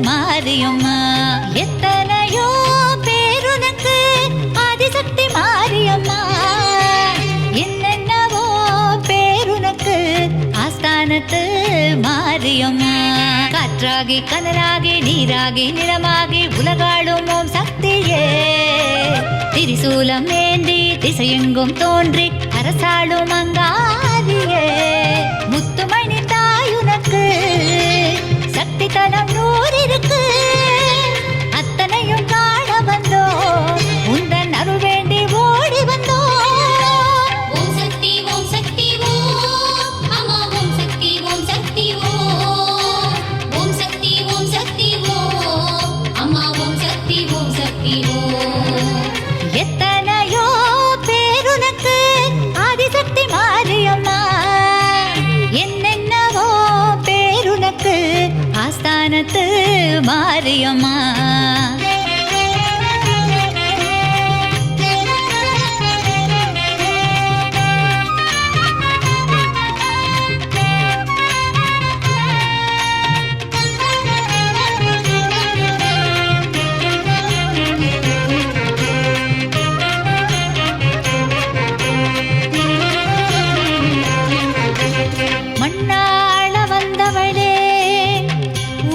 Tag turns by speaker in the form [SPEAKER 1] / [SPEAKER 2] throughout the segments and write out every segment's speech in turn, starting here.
[SPEAKER 1] மாரியம்மா எத்தனையோ பேருனக்கு ஆதிசக்தி மாரியம்மா என்னென்னவோ பேருனக்கு ஆஸ்தானத்து மாரியம்மா காற்றாகி கனலாகி நீராகி நிலமாகி உலகாளும் ஓம் சக்தியே திரிசூலம் ஏந்தி திசையெங்கும் தோன்றி அரசாளும் அங்காரியே முத்துமணி தாயுனக்கு சக்தி தலம் நூறிருக்கு அத்தனையும் காண வந்தோ உந்தன் அருள் வேண்டி ஓடி வந்தோ
[SPEAKER 2] ஓம் சக்தி ஓம் சக்தி ஓம் அம்மா ஓம் சக்தி ஓம் சக்தி ஓம் ஓம் சக்தி ஓம் சக்தி ஓம் அம்மா ஓம் சக்தி ஓம் சக்தி ஓம்
[SPEAKER 1] எத்தனையோ பேருனக்கு ஆதிசக்தி மாரியம்மா என்னென்னவோ பேருனக்கு ஆஸ்தானத்து மாரியம்மா மண்ணாள வந்தவளே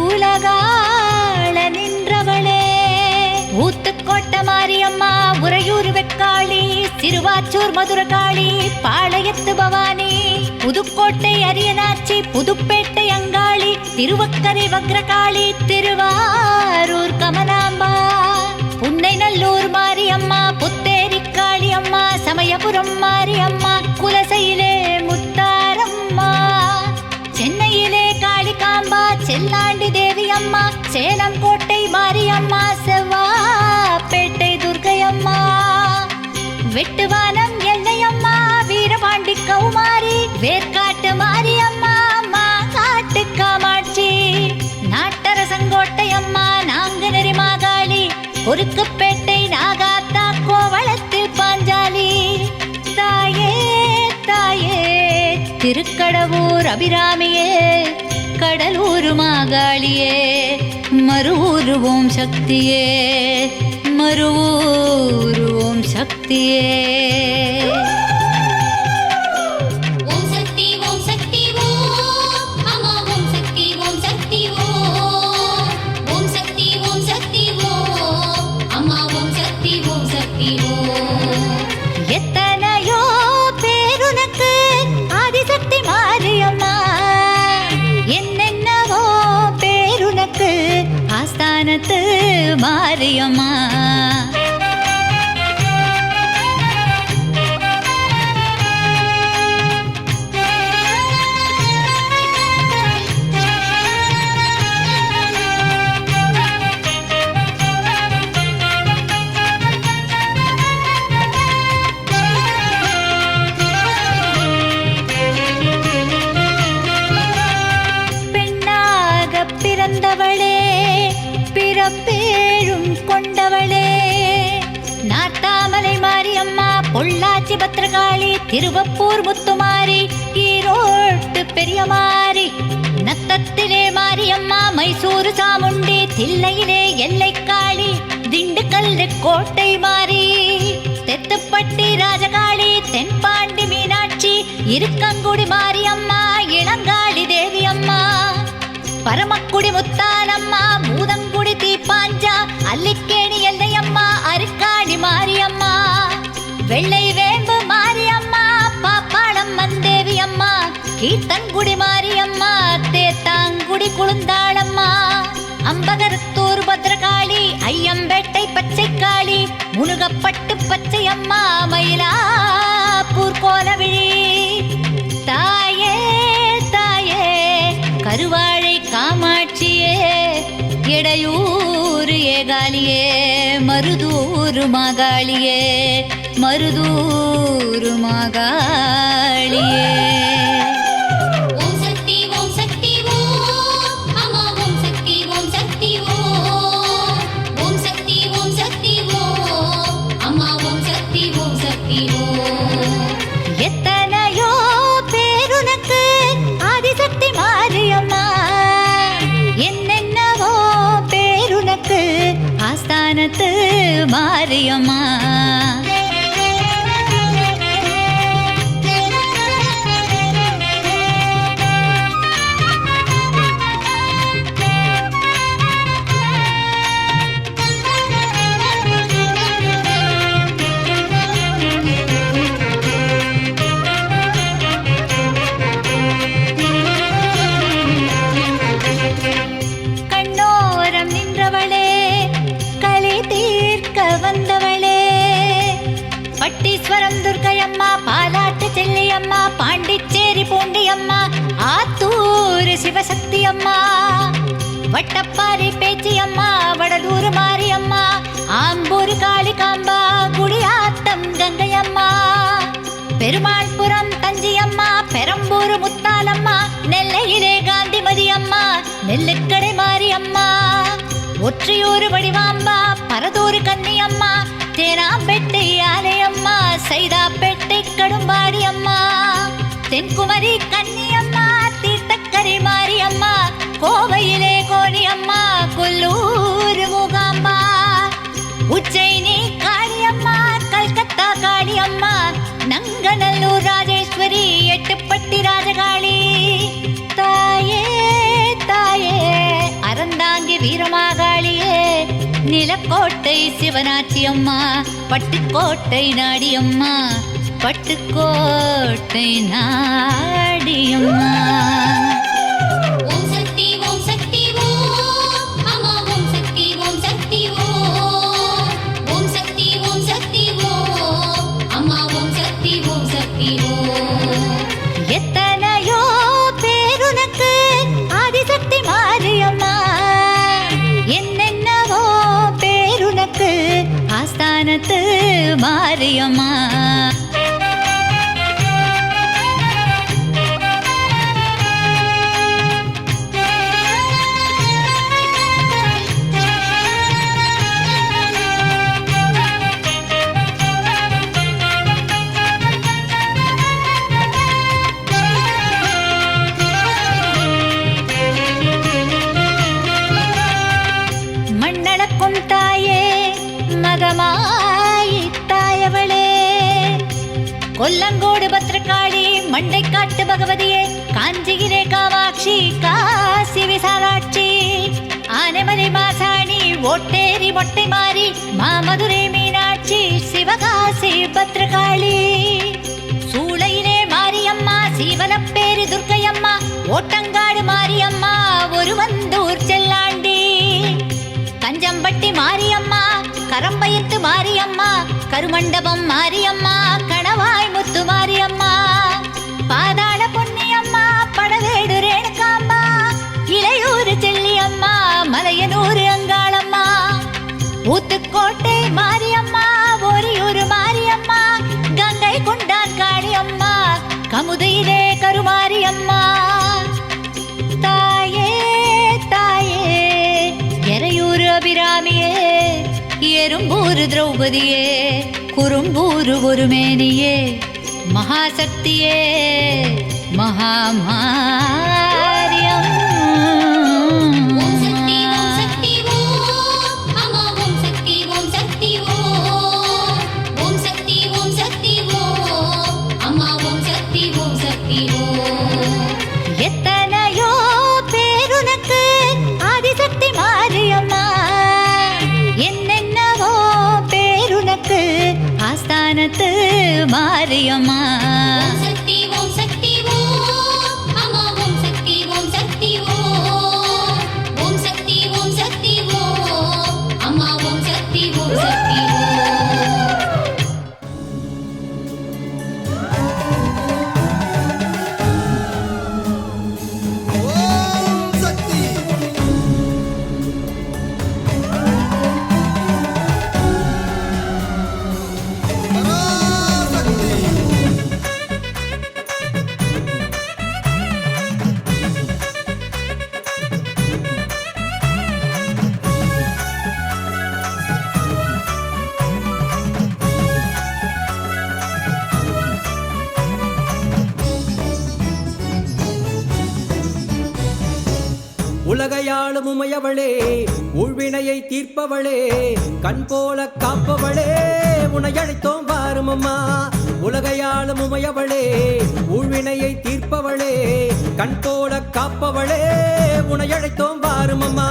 [SPEAKER 1] உலகாள நின்றவளே ஊத்துக்கோட்ட மாரியம்மா உறையூர் வெக்காளி சிறுவாச்சூர் மதுரகாளி பாளையத்து பவானி புதுக்கோட்டை அரியனாச்சி புதுப்பேட்டை அங்காளி திருவக்கரை வக்ரகாளி திருவாரூர் கமலாம்பா புன்னை நல்லூர் மாரியம்மா புத்தேரி காளியம்மா சமயபுரம் மாரியம்மா குலசையிலே முத்தாரம்மா சென்னையிலே காளிகாம்பா செல்லாண்டி தேவி அம்மா சேலம் கோட்டை மாரியம்மா செவ்வாப்பேட்டை துர்க்கையம்மா வெட்டுவானம் எல்லையம்மா வீரபாண்டி கௌமாரி வேர்க்காட்டு மாரியம்மா மாங்காட்டு காமாட்சி நாட்டரசங்கோட்டை அம்மா நாங்குநெறி மாகாளி குறுக்குப்பேட்டை நாகாத்தா கோவளத்தில் பாஞ்சாலி தாயே தாயே திருக்கடவூர் அபிராமியே கடலூர் மாகாளியே மருவூர் ஓம் சக்தியே மருவூர் ஓம் சக்தியே
[SPEAKER 2] ஓம் சக்தி ஓம் சக்தி ஓம் அம்மா ஓம் சக்தி ஓம் சக்தி ஓம் ஓம் சக்தி ஓம் சக்தி ஓம் அம்மா ஓம் சக்தி ஓம் சக்தி ஓம்
[SPEAKER 1] எத்தனையோ பேருனக்கு ஆதிசக்தி மாரியம்மா என்னென்னவோ பேருனக்கு ஆஸ்தானத்து மாரியம்மா பிறந்தவளே பிறப்பேழும் கொண்டவளே நாட்டாமலை மாரியம்மா பொள்ளாச்சி பத்திரகாளி திருவப்பூர் முத்துமாரி ஈரோட்டு பெரியமாரி நத்தத்திலே மாரியம்மா மைசூரு சாமுண்டி தில்லையிலே எல்லைக்காளி திண்டுக்கல் கோட்டை மாரி தெத்துப்பட்டி ராஜகாளி தென்பாண்டி மீனாட்சி இருக்கங்குடி மாரியம்மா இளங்காளி தேவி அம்மா பரமக்குடி முத்தானம்மா மூதங்குடி தீப்பாஞ்சா அல்லிக்கேணி எல்லையம்மா அருக்காடி மாரியம்மா வெள்ளை வேம்பு மாரியம்மா பாப்பாளம் மந்தேவி அம்மா கீர்த்தங்குடி மாரியம்மா தேத்தாங்குடி குளுந்தாளம்மா அம்பகரத்தூர் பத்ரகாளி ஐயம்பேட்டை பச்சைக்காளி முனுகப்பட்டு பச்சையம்மா மயிலாப்பூர் கோலவிழி தாயே ಎಡೆಯೂರು ಏಗಾಲಿಯೇ ಮರುದೂರು ಮಾಗಾಳಿಯೇ ಮರುದೂರು ಮಾಗಾಳಿಯೇ
[SPEAKER 2] ஓம் சக்தி ஓம் சக்தி ஓம் அம்மா ஓம் சக்தி ஓம் சக்தி ஓம் ஓம் சக்தி ஓம் சக்தி ஓம் அம்மா ஓம் சக்தி ஓம்
[SPEAKER 1] எத்தனையோ பேருனக்கு ஆதிசக்தி மாரியம்மா என்னென்னவோ பேருனக்கு ஆஸ்தானத்து மாரியம்மா கண்ணோரம் நின்றவளே களி தீர்க்க வந்தவளே பட்டீஸ்வரம் துர்க்கையம்மா பாலாட்டு செல்லியம்மா பாண்டிச்சேரி பூண்டியம்மா ஆத்தூர் சிவசக்தி அம்மா வட்டப்பாறை பேச்சியம்மா வடலூர் மாரியம்மா ஆம்பூர் காளிகாம்பா குடியாத்தம் கங்கையம்மா பெருமாள்புரம் தஞ்சியம்மா பெரம்பூர் முத்தாலம்மா நெல்லையிலே காந்திமதி அம்மா நெல்லுக்கடை மாரியம்மா ஒற்றியூர் வடிவாம்பா பரதூர் கன்னியம்மா தேனாம்பேட்டை ஆலயம்மா சைதாப்பேட்டை கடும்பாடி அம்மா தென்குமரி கன்னியம்மா தீர்த்தக்கரை மாரியம்மா கோவையிலே கோணியம்மா கொல்லூர் மூகாம்பா உச்சைனி காளியம்மா கல்கத்தா காளியம்மா நங்கநல்லூர் ராஜேஸ்வரி எட்டுப்பட்டி ராஜகாளி தாயே தாயே அறந்தாங்கி வீரமாகாளியே நிலக்கோட்டை சிவனாட்சி அம்மா பட்டுக்கோட்டை நாடியம்மா பட்டுக்கோட்டை நாடியம்மா
[SPEAKER 2] ஓம் சக்தி ஓம் சக்தி ஓம் அம்மா ஓம் சக்தி ஓம் சக்தி ஓம் ஓம் சக்தி ஓம் சக்தி ஓம் அம்மா ஓம் சக்தி ஓம்
[SPEAKER 1] எத்தனையோ பேருனக்கு ஆதிசக்தி மாரியம்மா என்னென்னவோ பேருனக்கு ஆஸ்தானத்து மாரியம்மா மண்ணளக்கும் தாயே மகமாயி தாயவளே கொல்லங்கோடு பத்ரகாளி மண்டைக்காட்டு பகவதியே காஞ்சிகிரே காமாட்சி காசி விசாலாட்சி ஆனைமலை மாசாணி ஓட்டேரி மொட்டை மாறி மாமதுரை மீனாட்சி சிவகாசி பத்ரகாளி சூளையிலே மாரியம்மா சீவலப்பேரி துர்க்கையம்மா ஓட்டங்காடு மாரியம்மா ஒருவந்தூர் செல்லாண்டி கஞ்சம்பட்டி மாரியம்மா கரம்பயத்து மாரியம்மா கருமண்டபம் மாரியம்மா கணவாய் முத்து மாரியம்மா பாதாள பொன்னியம்மா படவேடு ரேணுகாம்பா இளையூர் செல்லியம்மா மலையனூர் அங்காளம்மா ஊத்துக்கோட்டை மாரியம்மா ஒரியூர் மாரியம்மா கங்கை கொண்டான் காளியம்மா கமுதையிலே கருமாரியம்மா தாயே தாயே எறையூர் அபிராமியே எறும்பூர் திரௌபதியே குறும்பூர் ஒருமேனியே மகாசக்தியே மகாமாரியம்
[SPEAKER 2] ஓம் சக்தி ஓம் சக்தி ஓம் அம்மா ஓம் சக்தி ஓம் சக்தி ஓம் ஓம் சக்தி ஓம் சக்தி ஓம் அம்மா ஓம் சக்தி ஓம்
[SPEAKER 1] எத்தனையோ பேருனக்கு ஆதிசக்தி மாரியம்மா என்னென்னவோ பேருனக்கு ஆஸ்தானத்து மாரியம்மா
[SPEAKER 2] ஓம் சக்தி ஓம் சக்தி ஓம் அம்மா ஓம் சக்தி ஓம் சக்தி ஓம் ஓம் சக்தி ஓம் சக்தி ஓம் அம்மா ஓம் சக்தி ஓம்
[SPEAKER 3] உலகையாளும் உமையவளே ஊழ்வினையை தீர்ப்பவளே கண் போல காப்பவளே உன்னை அழைத்தோம் வாரும் அம்மா உலகையாளும் உமையவளே ஊழ்வினையை தீர்ப்பவளே கண் போல காப்பவளே உன்னை அழைத்தோம் வாரும் அம்மா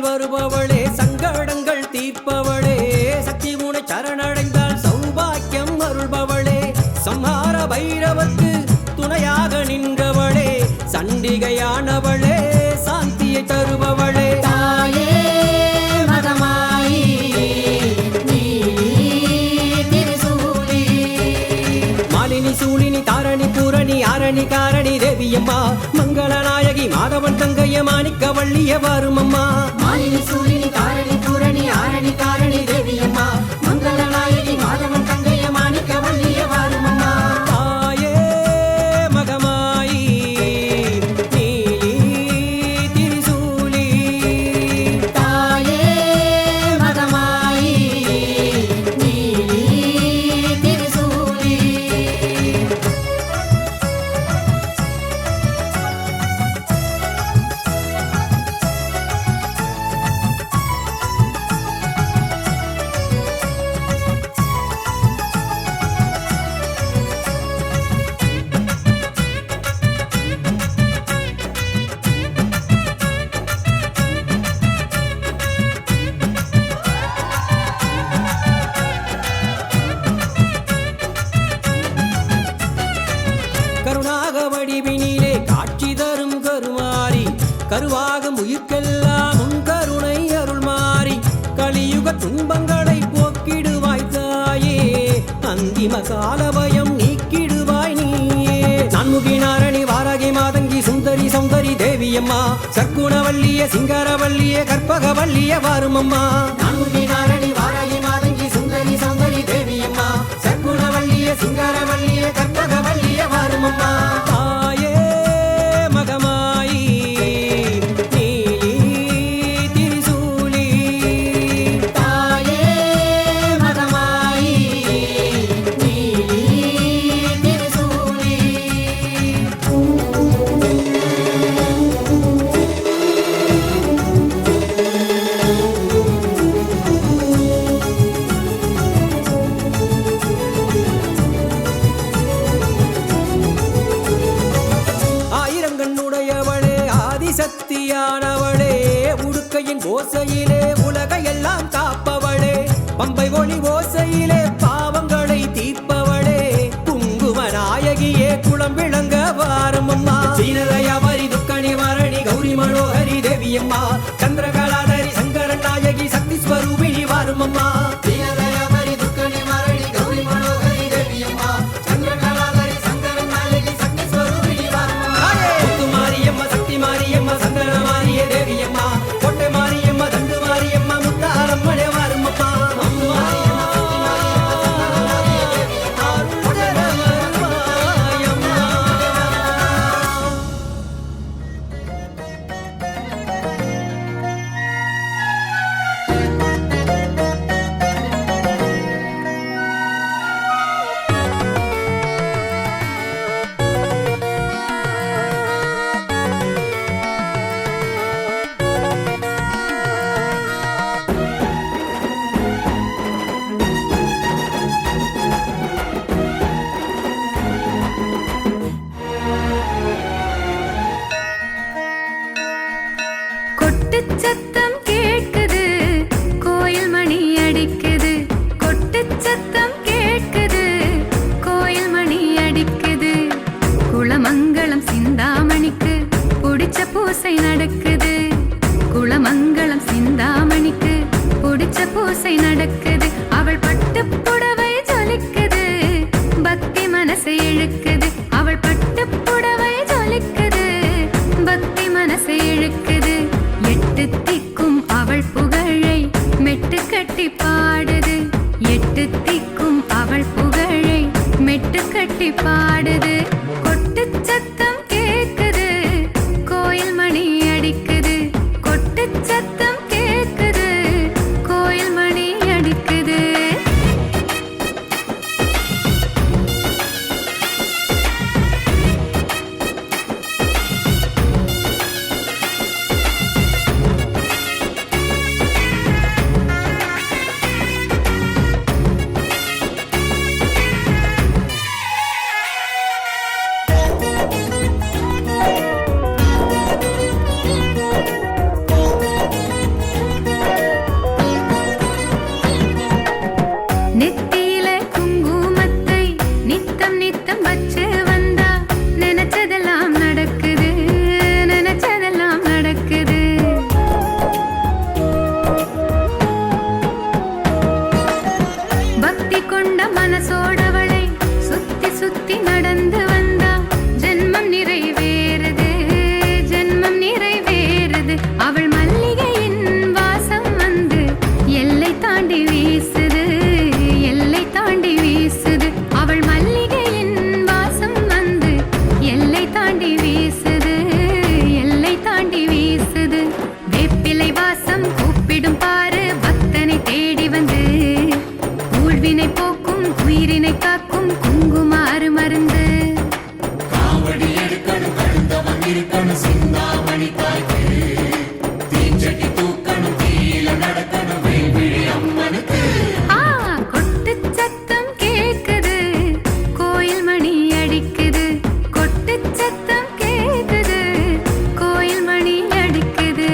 [SPEAKER 3] வருபவளே சங்கடங்கள் தீர்ப்பவளே சக்தி உனை சரணடைந்தால் சௌபாக்கியம் அருள்பவளே சம்ஹார பைரவர்க்கு துணையாக நின்றவளே சண்டிகையானவளே சாந்தியை தருபவளே
[SPEAKER 4] தாயே மகமாயி திரிசூலி
[SPEAKER 3] மாலினி சூலினி தாரணி பூரணி ஆரணி காரணி தேவியம்மா மங்களநாயகி மாதவன் தங்கைய மாணிக்க வள்ளிய வாரும் அம்மா
[SPEAKER 4] மாலினி சூலினி தாரணி பூரணி ஆரணி காரணி தேவியம்மா மங்களநாயகி மாதவன் தங்கைய மாணிக்க வள்ளிய வாரும் அம்மா
[SPEAKER 3] தாயே மகமாயி நீலி திரிசூலி
[SPEAKER 4] தாயே மகமாயி நீலி திரிசூலி
[SPEAKER 3] கருணாக வடிவினிலே காட்சி தரும் கருமாரி கருவாகும் உயிர்க்கெல்லாம் உன் கருணை அருள் மாறி கலியுக துன்பங்களை போக்கிடுவாய் தாயே அந்திம கால பயம் நீக்கிடுவாய் நீயே நான்முகி நாரணி வாராகி மாதங்கி சுந்தரி சௌந்தரி தேவியம்மா சற்குணவல்லிய சிங்காரவல்லிய கற்பகவல்லிய வாரும் அம்மா
[SPEAKER 4] நான்முகி நாரணி வாராகி மாதங்கி சுந்தரி சௌந்தரி தேவியம்மா சற்குணவல்லிய சிங்காரவல்லிய கற்பகவல்லிய வாரும் அம்மா
[SPEAKER 3] தாயே மகமாயி நீலி திரிசூலி
[SPEAKER 4] தாயே மகமாயி நீலி திரிசூலி
[SPEAKER 3] ஆயிரங்கண்ணுடையவளே ஆதிசக்தியானவளே உடுக்கையின் ஓசையிலே உலகையெல்லாம் காப்பவளே பம்பை ஒளி ஓசையிலே பாவங்களை தீர்ப்பவளே குங்கும நாயகியே குளம் விளங்க வாரும் அம்மா சீனதயாவரி துக்கணி மரணி கௌரி மனோகரி தேவியம்மா சந்திரகலாதரி சங்கரன் நாயகி சக்தி ஸ்வரூபிணி வாரும் அம்மா
[SPEAKER 4] தீனதயாவரி துக்கணி மரணி கௌரி மனோகரி தேவியம்மா சந்திரகலாதரி சங்கரன் நாயகி சக்தி ஸ்வரூபிணி வாரும் அம்மா
[SPEAKER 3] முத்து மாரியம்மா சக்தி மாரியம்மா சந்தன மாரிய தேவியம்மா கொட்டை மாரியம்மா தண்டு மாரியம்மா முத்தாரம்மனே வாரும் அம்மா
[SPEAKER 5] சத்தம் கேட்குது, கோயில் மணி அடிக்குது. கொட்டு சத்தம் கேட்குது, கோயில் மணி அடிக்குது. குளமங்கலம் சிந்தாமணிக்கு புடிச்ச பூசை நடக்குது. குளமங்கலம் சிந்தாமணிக்கு புடிச்ச பூசை நடக்குது. அவள் பட்டு புடவை ஜொலிக்குது, பக்தி மனசை இழுக்குது. அவள் பட்டு புடவை ஜொலிக்குது, பக்தி மனசை இழுக்குது. எட்டு திக்கும் அவள் புகழை மெட்டு கட்டி பாடுது. எட்டு திக்கும் அவள் புகழை மெட்டு கட்டி பாடுது. கொட்டு சத்தம் கேட்குது, கோயில் மணி அடிக்குது. கொட்டு சத்தம் கேட்குது, கோயில் மணி அடிக்குது. நெத்தியில குங்குமத்தை நித்தம் நித்தம் வச்சு வந்தா நினைச்சதெல்லாம் நடக்குது, நினைச்சதெல்லாம் நடக்குது. பக்தி கொண்ட மனசோடவளை சுத்தி சுத்தி நடந்து வந்தா ஜென்மம் நிறைவேறுது, ஜென்மம் நிறைவேறுது. அவள் மல்லிகையின் வாசம் வந்து எல்லை தாண்டி வீசுது, எல்லை தாண்டி வீசுது. அவள் மல்லிகையின் வாசம் வந்து எல்லை தாண்டி வீசுது, எல்லை தாண்டி வீசுது. வேப்பிலை வாசம் கூப்பிடும் பாரு பக்தனை தேடி வந்து, ஊழ்வினை போக்கும் உயிரினை காக்கும் குங்குமாறு மருந்து.
[SPEAKER 4] காவடி எடுக்கணும், கழுந்தவன் இருக்கணும், சிந்தாமணி தாய்க்கு தீச்சட்டி தூக்கணும், தீயில நடக்கணும், வேல்விழி அம்மனுக்கு.
[SPEAKER 5] ஆ, கொட்டு சத்தம் கேட்குது, கோயில் மணி அடிக்குது. கொட்டு சத்தம் கேட்குது, கோயில் மணி அடிக்குது.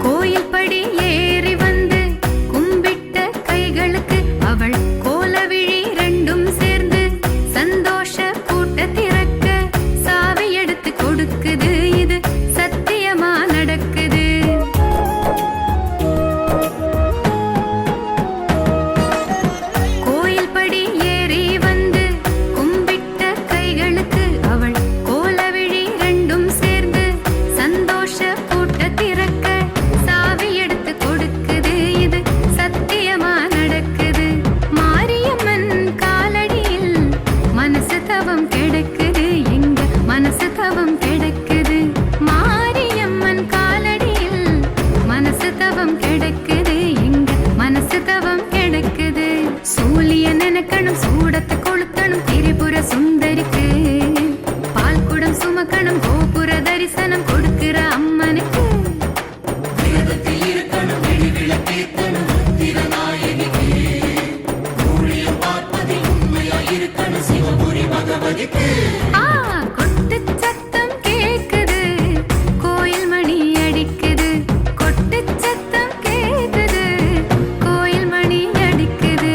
[SPEAKER 5] கோயில் படி ஏறி வந்து கும்பிட்ட கைகளுக்கு அவள் கோலவிழி ரெண்டும் சேர்ந்து சந்தோஷ கூட்ட திறக்க சாவி எடுத்து கொடுக்குது. இது சத்தியமா நடக்குது. கோயில் படி ஏறி வந்து கும்பிட்ட கைகளுக்கு அவள் கோலவிழி ரெண்டும் சேர்ந்து சந்தோஷ கூட்ட திறக்க சாவி எடுத்து கொடுக்குது. இது சத்தியமா நடக்குது. மாரியம்மன் காலடியில் மனசு தவம் கிடக்குது, எங்க மனசு தவம் கிடக்குது. மாரியம்மன் காலடியில் மனசு தவம் கிடக்குது, எங்க மனசு தவம் கிடக்குது. சூலிய நினைக்கணும், சூடத்தை கொளுத்தணும், திரிபுர சுந்தரிக்கு பால் குடம் சுமக்கணும், கோபுர தரிசனம் கொடுக்கிற அம்மனுக்கு.
[SPEAKER 4] வேதத்தில் இருக்கணும், வெளிவிளக்கேத்தணும், முத்திரநாயகிக்கு ஊழியம் பார்ப்பதில் உண்மையா இருக்கணும், சிவபுரி பகவதிக்கு.
[SPEAKER 5] ஆ, கொட்டு சத்தம் கேட்குது, கோயில் மணி அடிக்குது. கொட்டு சத்தம் கேட்குது, கோயில் மணி அடிக்குது.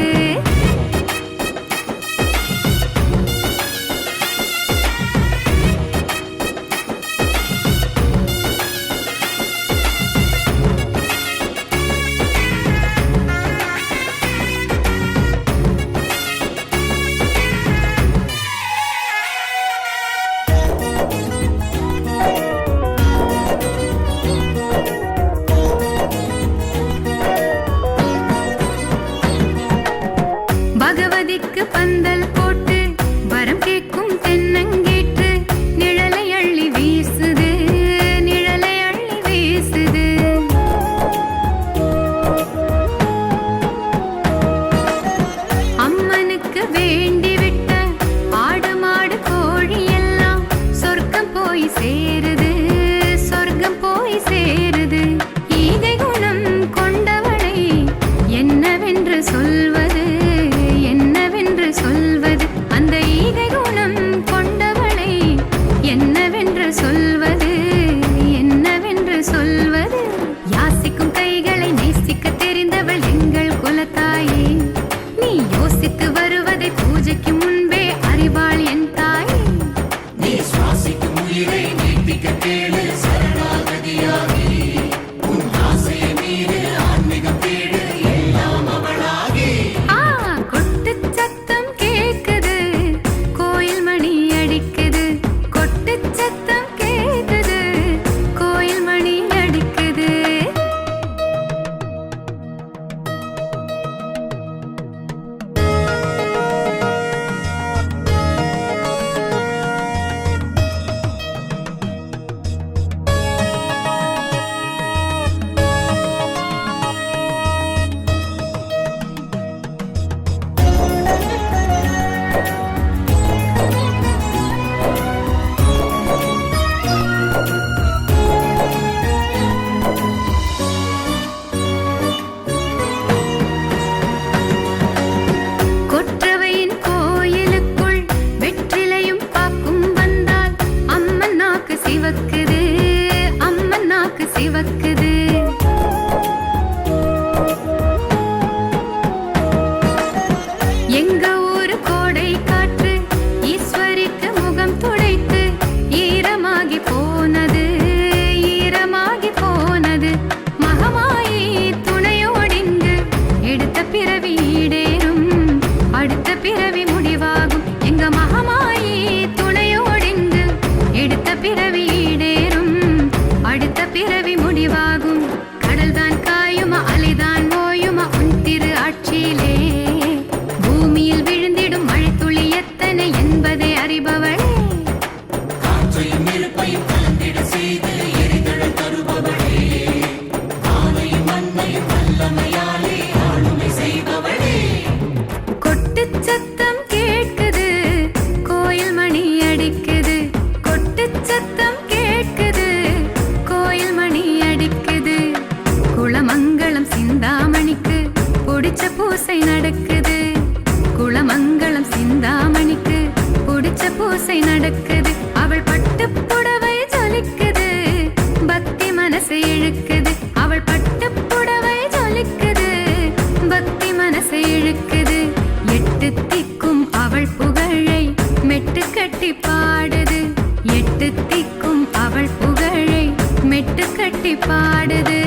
[SPEAKER 5] பூஜை நடக்குது அவள் பட்டு புடவை ஜொலிக்குது பக்தி மனசை இழுக்குது அவள் பட்டு புடவை ஜொலிக்குது பக்தி மனசை இழுக்குது எட்டு திக்கும் அவள் புகழை மெட்டு கட்டி பாடுது எட்டு திக்கும் அவள் புகழை மெட்டு கட்டி பாடுது